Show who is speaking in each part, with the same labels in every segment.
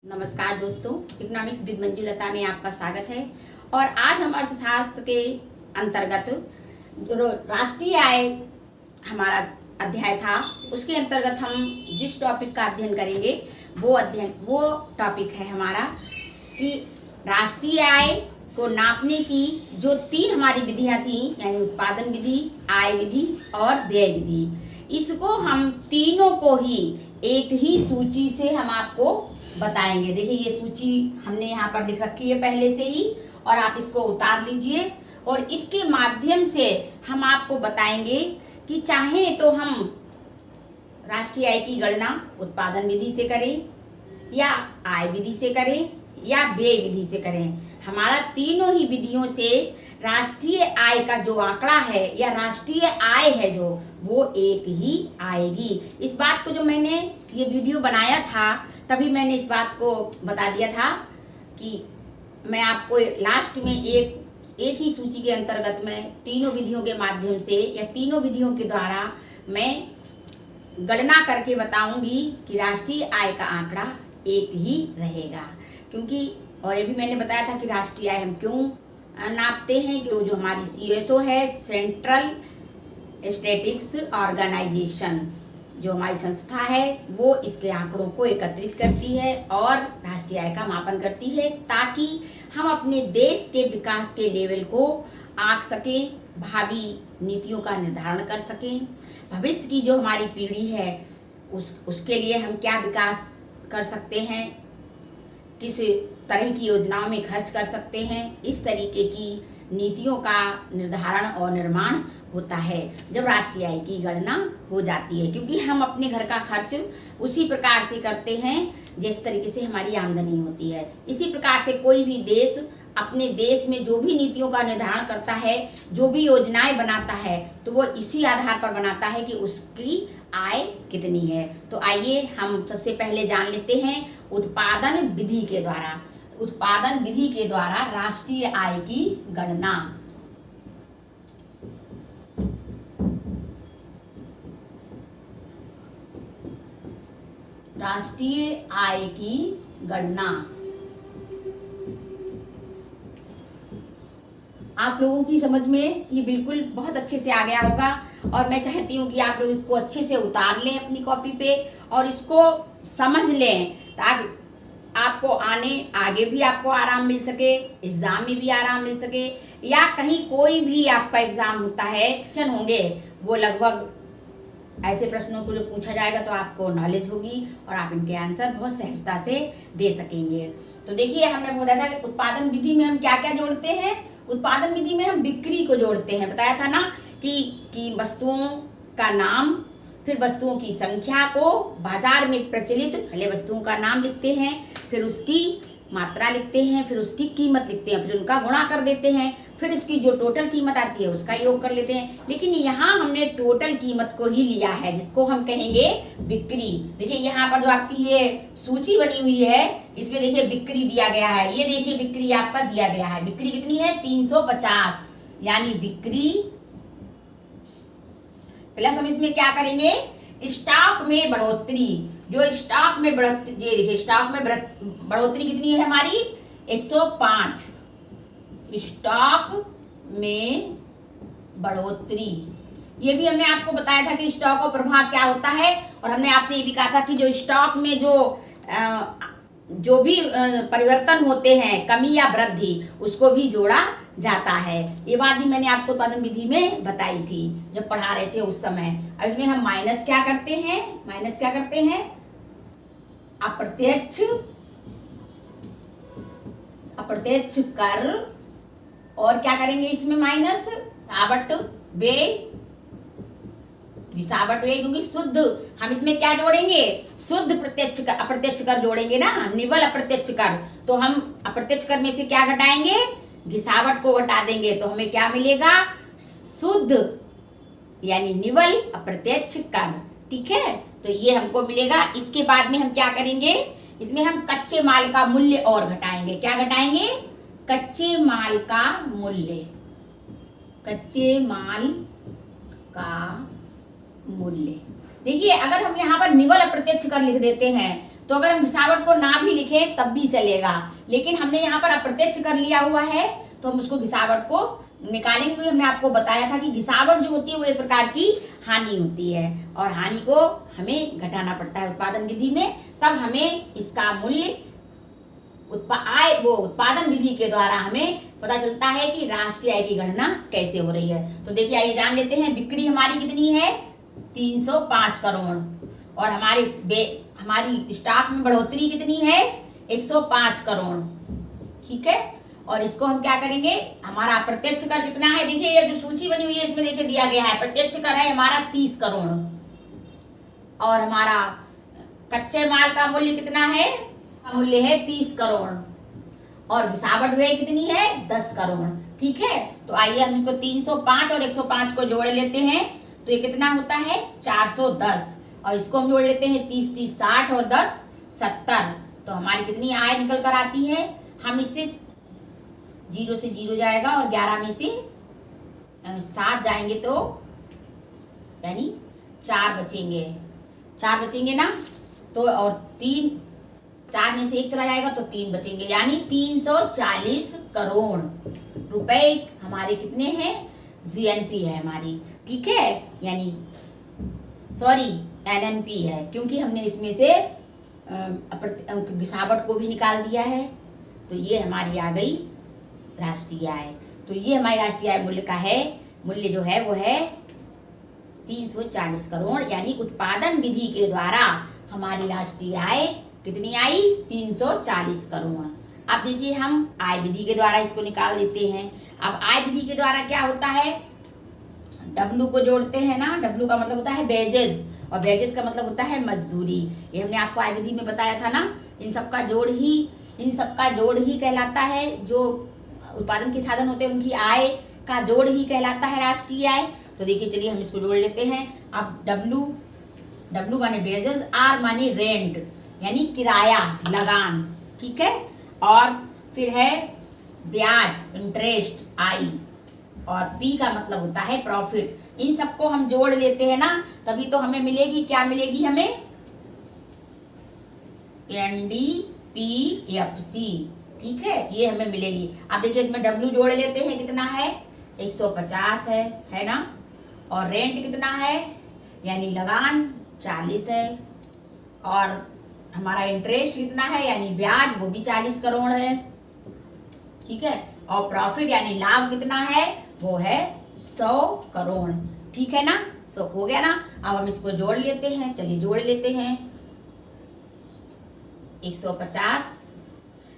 Speaker 1: नमस्कार दोस्तों, economics with Manjulata में आपका स्वागत है। और आज हम अर्थशास्त्र के अंतर्गत जो राष्ट्रीय आय हमारा अध्याय था, उसके अंतर्गत हम जिस टॉपिक का अध्ययन करेंगे वो टॉपिक है हमारा कि राष्ट्रीय आय को नापने की जो तीन हमारी विधियां थी, यानी उत्पादन विधि, आय विधि और व्यय विधि। इसको हम तीनों को ही एक ही सूची से हम आपको बताएंगे। देखिए, ये सूची हमने यहाँ पर लिख रखी है पहले से ही, और आप इसको उतार लीजिए और इसके माध्यम से हम आपको बताएंगे कि चाहे तो हम राष्ट्रीय आय की गणना उत्पादन विधि से करें या आय विधि से करें या व्यय विधि से करें। हमारा तीनों ही विधियों से राष्ट्रीय आय का जो आंकड़ा है या राष्ट्रीय आय है जो वो एक ही आएगी। इस बात को जो मैंने ये वीडियो बनाया था तभी मैंने इस बात को बता दिया था कि मैं आपको लास्ट में एक ही सूची के अंतर्गत में तीनों विधियों के माध्यम से या तीनों विधियों के द्वारा मैं गणना करके बताऊंगी कि राष्ट्रीय आय का आंकड़ा एक ही रहेगा। क्योंकि और ये भी मैंने बताया था कि राष्ट्रीय आय हम क्यों नापते हैं, कि जो हमारी CSO है, सेंट्रल स्टैटिस्टिक्स ऑर्गेनाइजेशन, जो हमारी संस्था है, वो इसके आंकड़ों को एकत्रित करती है और राष्ट्रीय आय का मापन करती है, ताकि हम अपने देश के विकास के लेवल को आंक सकें, भावी नीतियों का निर्धारण कर सकें, भविष्य की जो हमारी पीढ़ी है उसके लिए हम क्या विकास कर सकते हैं, किस तरह की योजनाओं में खर्च कर सकते हैं। इस तरीके की नीतियों का निर्धारण और निर्माण होता है जब राष्ट्रीय आय की गणना हो जाती है। क्योंकि हम अपने घर का खर्च उसी प्रकार से करते हैं जिस तरीके से हमारी आमदनी होती है। इसी प्रकार से कोई भी देश अपने देश में जो भी नीतियों का निर्धारण करता है, जो भी योजनाएं बनाता है, तो वो इसी आधार पर बनाता है कि उसकी आय कितनी है। तो आइए हम सबसे पहले जान लेते हैं उत्पादन विधि के द्वारा राष्ट्रीय आय की गणना। राष्ट्रीय आय की गणना आप लोगों की समझ में ये बिल्कुल बहुत अच्छे से आ गया होगा, और मैं चाहती हूँ कि आप लोग इसको अच्छे से उतार लें अपनी कॉपी पे और इसको समझ लें, ताकि आपको आगे भी आपको आराम मिल सके, एग्जाम में भी आराम मिल सके, या कहीं कोई भी आपका एग्जाम होता है, क्वेश्चन होंगे वो लगभग ऐसे प्रश्नों को जो पूछा जाएगा तो आपको नॉलेज होगी और आप इनके आंसर बहुत सहजता से दे सकेंगे। तो देखिए, हमने बताया था कि उत्पादन विधि में हम क्या क्या जोड़ते हैं। उत्पादन विधि में हम बिक्री को जोड़ते हैं, बताया था ना कि वस्तुओं का नाम, फिर वस्तुओं की संख्या को बाजार में प्रचलित, पहले वस्तुओं का नाम लिखते हैं, फिर उसकी मात्रा लिखते हैं, फिर उसकी कीमत लिखते हैं, फिर उनका गुणा कर देते हैं, फिर इसकी जो टोटल कीमत आती है उसका योग कर लेते हैं। लेकिन यहाँ हमने टोटल कीमत को ही लिया है, जिसको हम कहेंगे बिक्री। देखिए, यहाँ पर जो आपकी ये सूची बनी हुई है, इसमें देखिए बिक्री दिया गया है। ये देखिए बिक्री आपका दिया गया है। बिक्री कितनी है? 350, यानी बिक्री प्लस हम इसमें क्या करेंगे, स्टॉक में बढ़ोतरी। जो स्टॉक में बढ़ोतरी, ये देखिए स्टॉक में बढ़ोतरी कितनी है हमारी? 105। स्टॉक में बढ़ोतरी, ये भी हमने आपको बताया था कि स्टॉक का प्रभाव क्या होता है, और हमने आपसे ये भी कहा था कि जो स्टॉक में जो भी परिवर्तन होते हैं, कमी या वृद्धि, उसको भी जोड़ा जाता है। ये बात भी मैंने आपको उत्पादन विधि में बताई थी जब पढ़ा रहे थे उस समय। अब इसमें हम माइनस क्या करते हैं? अप्रत्यक्ष कर, और क्या करेंगे इसमें माइनस? गिसावट व्यय, क्योंकि शुद्ध हम इसमें क्या जोड़ेंगे? शुद्ध प्रत्यक्ष कर, अप्रत्यक्ष कर जोड़ेंगे ना, निवल अप्रत्यक्ष कर। तो हम अप्रत्यक्ष कर में से क्या घटाएंगे? गिसावट को घटा देंगे, तो हमें क्या मिलेगा? शुद्ध, यानी निवल अप्रत्यक्ष कर। ठीक है, तो ये हमको मिलेगा। इसके बाद में हम क्या करेंगे? इसमें हम कच्चे माल का मूल्य और घटाएंगे। क्या घटाएंगे? कच्चे माल का मूल्य। देखिए, अगर हम यहाँ पर निवल अप्रत्यक्ष कर लिख देते हैं तो अगर हम घिसावट को ना भी लिखें तब भी चलेगा, लेकिन हमने यहाँ पर अप्रत्यक्ष कर लिया हुआ है तो हम उसको घिसावट को निकालेंगे। भी हमने आपको बताया था कि घिसावट जो होती है वो एक प्रकार की हानि होती है और हानि को हमें घटाना पड़ता है उत्पादन विधि में, तब हमें इसका मूल्य उत्पादन विधि के द्वारा हमें पता चलता है कि राष्ट्रीय आय की गणना कैसे हो रही है। तो देखिए आइए जान लेते हैं। बिक्री हमारी कितनी है 305 करोड़ और हमारी स्टॉक में बढ़ोतरी कितनी है 105 करोड़। ठीक है, और इसको हम क्या करेंगे, हमारा अप्रत्यक्ष कर कितना है, देखिए ये जो सूची बनी हुई है इसमें देखिए दिया गया है प्रत्यक्ष कर है हमारा 30 करोड़ और हमारा कच्चे माल का मूल्य कितना है, मूल्य है 30 करोड़ और घिसावट व्यय कितनी है 10 करोड़। ठीक है, तो आइए हम इसको 305 और 105 को जोड़ लेते हैं तो ये कितना होता है 410 और इसको हम जोड़ लेते हैं 30 30 60 और 10 70। तो हमारी कितनी आय निकल कर आती है, हम इससे 0 से 0 जाएगा और 11 में से 7 जाएंगे तो यानी 4 बचेंगे ना, तो और 4 में से 1 चला जाएगा तो 3 बचेंगे, यानी 340 करोड़ रुपए हमारे कितने हैं जीएनपी है हमारी। ठीक है, यानी सॉरी एनएनपी है क्योंकि हमने इसमें से घिसावट को भी निकाल दिया है। तो ये हमारी आ गई राष्ट्रीय आय। तो ये हमारी राष्ट्रीय आय मूल्य जो है वो है 340 करोड़, यानी उत्पादन विधि के द्वारा हमारी राष्ट्रीय आय कितनी आई 340 करोड़। अब देखिए हम आय विधि के द्वारा इसको निकाल देते हैं। अब आय विधि के द्वारा क्या होता है, डब्लू को जोड़ते हैं ना, डब्लू का मतलब होता है वेजेस और वेजेस का मतलब होता है मजदूरी। ये हमने आपको आय विधि में बताया था ना, इन सबका जोड़ ही कहलाता है। जो उत्पादन के साधन होते हैं उनकी आय का जोड़ ही कहलाता है राष्ट्रीय आय। तो देखिए चलिए हम इसको जोड़ लेते हैं। अब डब्लू माने वेजेस, आर माने रेंट यानी किराया लगान। ठीक है, और फिर है ब्याज इंटरेस्ट आई और पी का मतलब होता है प्रॉफिट। इन सबको हम जोड़ लेते हैं ना, तभी तो हमें मिलेगी, क्या मिलेगी हमें NDPFC। ठीक है, ये हमें मिलेगी। अब देखिए इसमें डब्ल्यू जोड़ लेते हैं, कितना है 150 है ना, और रेंट कितना है यानी लगान 40 है और हमारा इंटरेस्ट कितना है यानी ब्याज वो भी 40 करोड़ है। ठीक है, और प्रॉफिट यानी लाभ कितना है वो है 100 करोड़। ठीक है ना, सो हो गया ना। अब हम इसको जोड़ लेते हैं, चलिए जोड़ लेते हैं 150,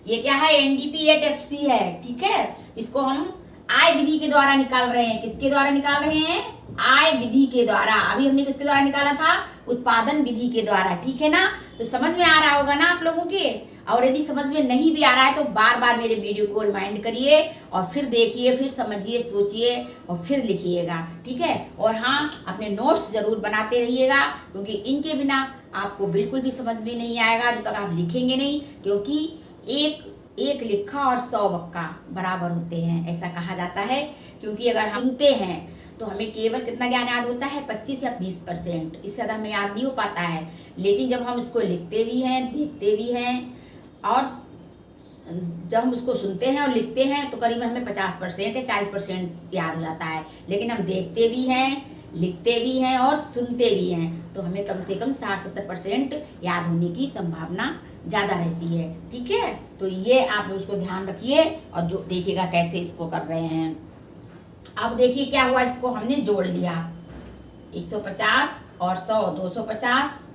Speaker 1: ये क्या है NDPFC है। ठीक है, इसको हम आय विधि के द्वारा निकाल रहे हैं। किसके द्वारा निकाल रहे हैं, आय विधि के द्वारा। अभी हमने किसके द्वारा निकाला था, उत्पादन विधि के द्वारा। ठीक है ना, तो समझ में आ रहा होगा ना आप लोगों के। और यदि समझ में नहीं भी आ रहा है तो बार बार मेरे वीडियो को रिमाइंड करिए और फिर देखिए, फिर समझिए, सोचिए और फिर लिखिएगा। ठीक है, और हाँ अपने नोट्स जरूर बनाते रहिएगा क्योंकि इनके बिना आपको बिल्कुल भी समझ में नहीं आएगा जब तक आप लिखेंगे नहीं, क्योंकि एक लिखा और 100 वक्का बराबर होते हैं, ऐसा कहा जाता है। क्योंकि अगर हम सुनते हैं तो हमें केवल कितना ज्ञान याद होता है 25 या 20%, इससे ज़्यादा हमें याद नहीं हो पाता है। लेकिन जब हम इसको लिखते भी हैं, देखते भी हैं और जब हम उसको सुनते हैं और लिखते हैं तो करीबन हमें 50% या 40% याद हो जाता है। लेकिन हम देखते भी हैं, लिखते भी हैं और सुनते भी हैं तो हमें कम से कम 60-70% याद होने की संभावना ज़्यादा रहती है। ठीक है, तो ये आप लोग उसको ध्यान रखिए और जो देखिएगा कैसे इसको कर रहे हैं। अब देखिए क्या हुआ, इसको हमने जोड़ लिया 150 और 100 250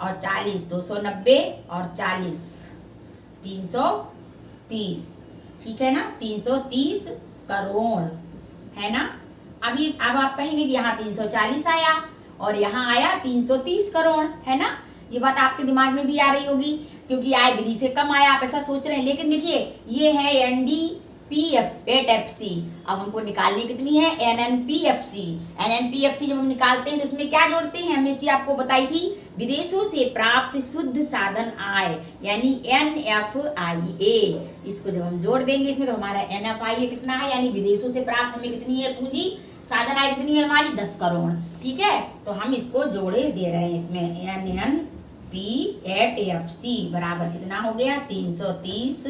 Speaker 1: और 40 290 और 40 330। ठीक है ना, 330 करोड़ है ना। अब आप कहेंगे कि यहाँ 340 आया और यहाँ आया 330 करोड़ है ना। ये बात आपके दिमाग में भी आ रही होगी क्योंकि आय विधि से कम आया, आप ऐसा सोच रहे हैं। लेकिन देखिए ये है NDPFC, अब हमको निकालनी कितनी है NNPFC जब हम निकालते हैं तो इसमें क्या जोड़ते हैं, हमने चीज आपको बताई थी, विदेशों से प्राप्त शुद्ध साधन आय यानी NFIA। इसको जब हम जोड़ देंगे इसमें तो हमारा NFIA कितना है यानी विदेशों से प्राप्त हमें कितनी है पूंजी साधन आय कितनी है हमारी 10 करोड़। ठीक है, तो हम इसको जोड़े दे रहे हैं इसमें NNPFC GNP@FC बराबर कितना हो गया 330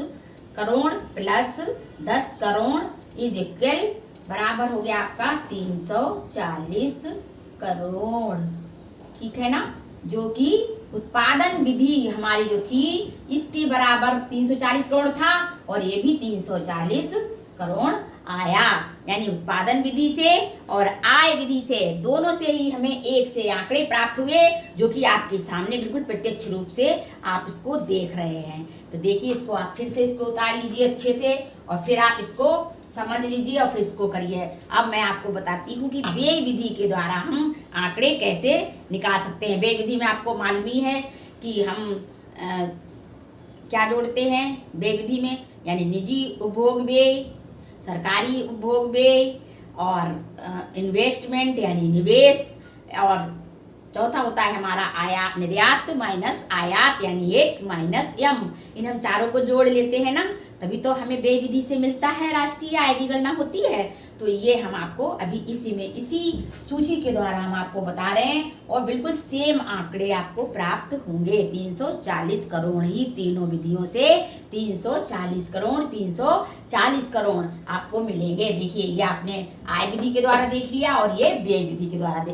Speaker 1: crore plus 10 crore is equal बराबर हो गया आपका 340 करोड़। ठीक है ना, जो कि उत्पादन विधि हमारी जो थी इसके बराबर 340 करोड़ था और ये भी 340 करोड़ आया। यानी उत्पादन विधि से और आय विधि से दोनों से ही हमें एक से आंकड़े प्राप्त हुए, जो कि आपके सामने बिल्कुल प्रत्यक्ष रूप से आप इसको देख रहे हैं। तो देखिए, इसको आप फिर से इसको उतार लीजिए अच्छे से और फिर आप इसको समझ लीजिए और फिर इसको करिए। अब मैं आपको बताती हूँ कि व्यय विधि के द्वारा हम आंकड़े कैसे निकाल सकते हैं। व्यय विधि में आपको मालूम ही है कि हम क्या जोड़ते हैं व्यय विधि में, यानी निजी उपभोग व्यय, सरकारी उपभोग व्यय और इन्वेस्टमेंट यानी निवेश, और चौथा होता है हमारा आयात निर्यात माइनस आयात यानी x माइनस m। इन हम चारों को जोड़ लेते हैं ना, तभी तो हमें व्यय विधि से मिलता है राष्ट्रीय आय की गणना होती है। तो ये हम आपको अभी इसी सूची के द्वारा हम आपको बता रहे हैं और बिल्कुल सेम आंकड़े आपको प्राप्त होंगे। 340 करोड़ ही तीनों विधियों से 340 करोड़ 340 करोड़ आपको मिलेंगे। देखिए, ये आपने आय विधि के द्वारा देख लिया और ये व्यय विधि के द्वारा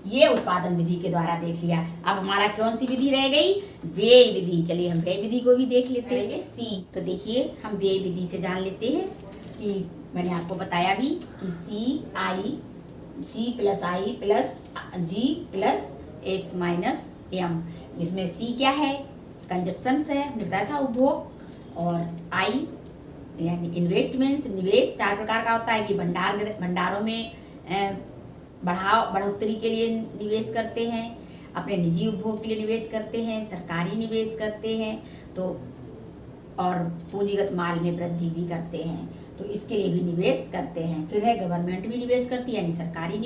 Speaker 1: ये उत्पादन विधि के द्वारा देख लिया। अब हमारा कौन सी विधि रह गई? व्यय विधि। चलिए हम व्यय विधि को भी देख लेते हैं। सी, तो देखिए हम व्यय विधि से जान लेते हैं कि मैंने आपको बताया भी कि सी प्लस आई प्लस जी प्लस एक्स माइनस एम। इसमें सी क्या है? कंजप्शंस है, हमने बताया था उपभोग, और आई यानी इन्वेस्टमेंट्स निवेश 4 प्रकार का होता है कि भंडारों में बढ़ोतरी के लिए निवेश करते हैं, अपने निजी उपभोग के लिए निवेश करते हैं, सरकारी निवेश करते हैं, तो और पूंजीगत माल में वृद्धि भी करते हैं, तो इसके लिए भी निवेश करते हैं। फिर है गवर्नमेंट भी निवेश करती है, यानी सरकार भी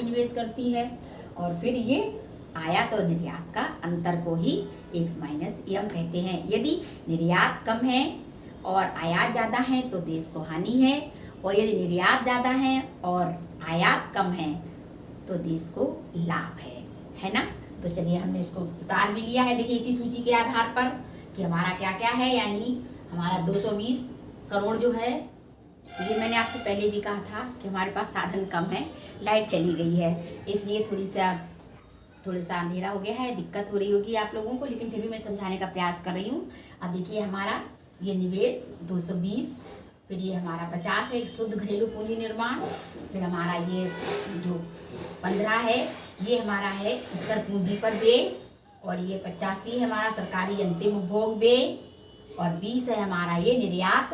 Speaker 1: निवेश करती है। और फिर ये आयात और निर्यात का अंतर को ही x माइनस एम कहते हैं। यदि निर्यात कम है और आयात ज़्यादा है तो देश को हानि है, और यदि निर्यात ज़्यादा है और आयात कम है तो देश को लाभ है ना। तो चलिए हमने इसको उतार भी लिया है। देखिए, इसी सूची के आधार पर कि हमारा क्या क्या है, यानी हमारा 220 करोड़ जो है, ये मैंने आपसे पहले भी कहा था कि हमारे पास साधन कम है, लाइट चली गई है, इसलिए थोड़ा सा अंधेरा हो गया है, दिक्कत हो रही होगी आप लोगों को, लेकिन फिर भी मैं समझाने का प्रयास कर रही हूँ। अब देखिए, हमारा ये निवेश 220, फिर ये हमारा 50 है शुद्ध घरेलू पूंजी निर्माण, फिर हमारा ये जो 15 है ये हमारा है स्तर पूंजी पर व्यय, और ये 85 है हमारा सरकारी अंतिम उपभोग व्यय, और 20 है हमारा ये निर्यात,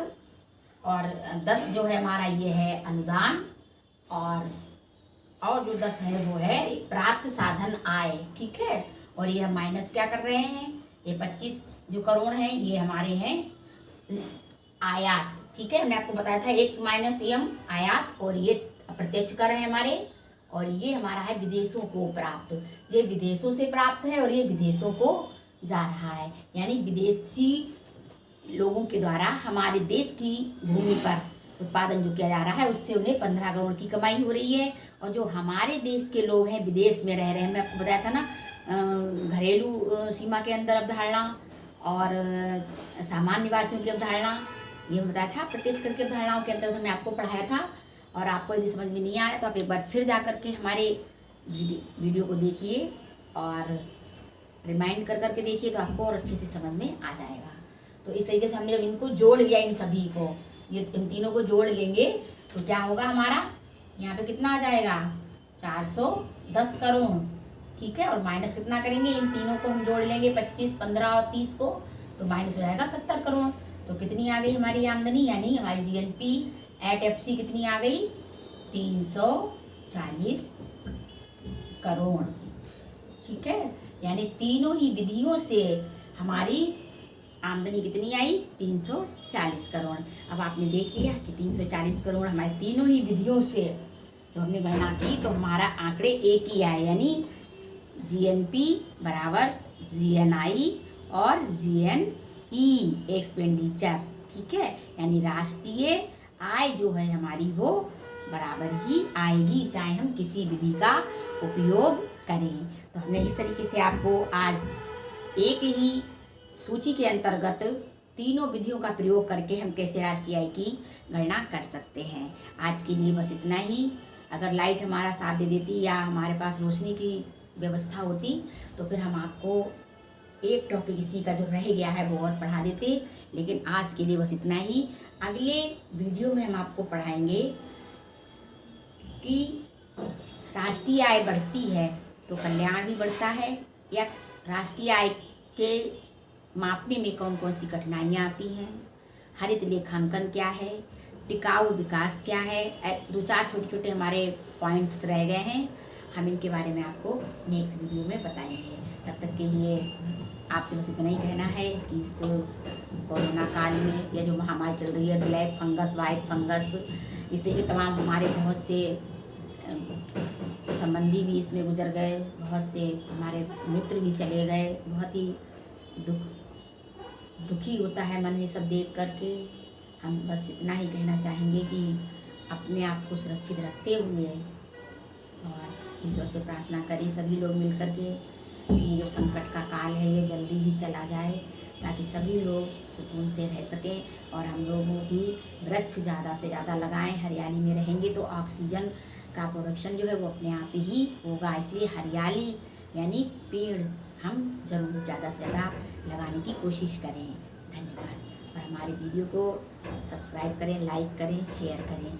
Speaker 1: और 10 जो है हमारा ये है अनुदान, और जो 10 है वो है प्राप्त साधन आय। ठीक है, और ये हम माइनस क्या कर रहे हैं, ये 25 जो करोड़ हैं ये हमारे हैं आयात। ठीक है, हमने आपको बताया था x माइनस एम आयात, और ये अप्रत्यक्ष कर है हमारे, और ये हमारा है विदेशों को प्राप्त। ये विदेशों से प्राप्त है और ये विदेशों को जा रहा है, यानी विदेशी लोगों के द्वारा हमारे देश की भूमि पर उत्पादन जो किया जा रहा है उससे उन्हें 15 करोड़ की कमाई हो रही है। और जो हमारे देश के लोग हैं विदेश में रह रहे हैं, मैं आपको बताया था ना घरेलू सीमा के अंदर अवधारणा और सामान्य निवासियों की अवधारणा, ये बताया था प्रत्यक्ष करके अवधारणाओं के अंतर्गत हमने आपको पढ़ाया था। और आपको यदि समझ में नहीं आया तो आप एक बार फिर जा करके हमारे वीडियो को देखिए और रिमाइंड कर के देखिए, तो आपको और अच्छे से समझ में आ जाएगा। तो इस तरीके से हमने जब इनको जोड़ लिया, इन सभी को, ये इन तीनों को जोड़ लेंगे तो क्या होगा हमारा, यहाँ पे कितना आ जाएगा 410 करोड़। ठीक है, और माइनस कितना करेंगे, इन तीनों को हम जोड़ लेंगे 25, 15 और 30 को, तो माइनस हो जाएगा 70 करोड़। तो कितनी आ गई हमारी आमदनी, यानी हमारी GNP@FC कितनी आ गई 340 करोड़। ठीक है, यानी तीनों ही विधियों से हमारी आमदनी कितनी आई 340 करोड़। अब आपने देख लिया कि 340 करोड़ हमारे तीनों ही विधियों से जो हमने गणना की तो हमारा आंकड़े एक ही आए, यानी GNP बराबर GNI और GNE एक्सपेंडिचर। ठीक है, यानी राष्ट्रीय आय जो है हमारी वो बराबर ही आएगी, चाहे हम किसी विधि का उपयोग करें। तो हमने इस तरीके से आपको आज एक ही सूची के अंतर्गत तीनों विधियों का प्रयोग करके हम कैसे राष्ट्रीय आय की गणना कर सकते हैं। आज के लिए बस इतना ही। अगर लाइट हमारा साथ दे देती या हमारे पास रोशनी की व्यवस्था होती तो फिर हम आपको एक टॉपिक इसी का जो रह गया है वो और पढ़ा देते, लेकिन आज के लिए बस इतना ही। अगले वीडियो में हम आपको पढ़ाएंगे कि राष्ट्रीय आय बढ़ती है तो कल्याण भी बढ़ता है, या राष्ट्रीय आय के मापने में कौन कौन सी कठिनाइयाँ आती हैं, हरित लेखांकन क्या है, टिकाऊ विकास क्या है। दो चार छोटे छोटे हमारे पॉइंट्स रह गए हैं, हम इनके बारे में आपको नेक्स्ट वीडियो में बताएंगे। तब तक के लिए आपसे बस इतना ही कहना है कि इस कोरोना काल में या जो महामारी चल रही है, ब्लैक फंगस, वाइट फंगस, इस तरह के तमाम हमारे बहुत से संबंधी भी इसमें गुजर गए, बहुत से हमारे मित्र भी चले गए। बहुत ही दुखी होता है मन ये सब देख करके। हम बस इतना ही कहना चाहेंगे कि अपने आप को सुरक्षित रखते हुए और ईश्वर से प्रार्थना करें सभी लोग मिल करके कि ये जो संकट का काल है ये जल्दी ही चला जाए, ताकि सभी लोग सुकून से रह सकें। और हम लोगों भी वृक्ष ज़्यादा से ज़्यादा लगाएं। हरियाली में रहेंगे तो ऑक्सीजन का प्रोडक्शन जो है वो अपने आप ही होगा। इसलिए हरियाली यानी पेड़ हम ज़रूर ज़्यादा से ज़्यादा लगाने की कोशिश करें। धन्यवाद। और हमारे वीडियो को सब्सक्राइब करें, लाइक करें, शेयर करें।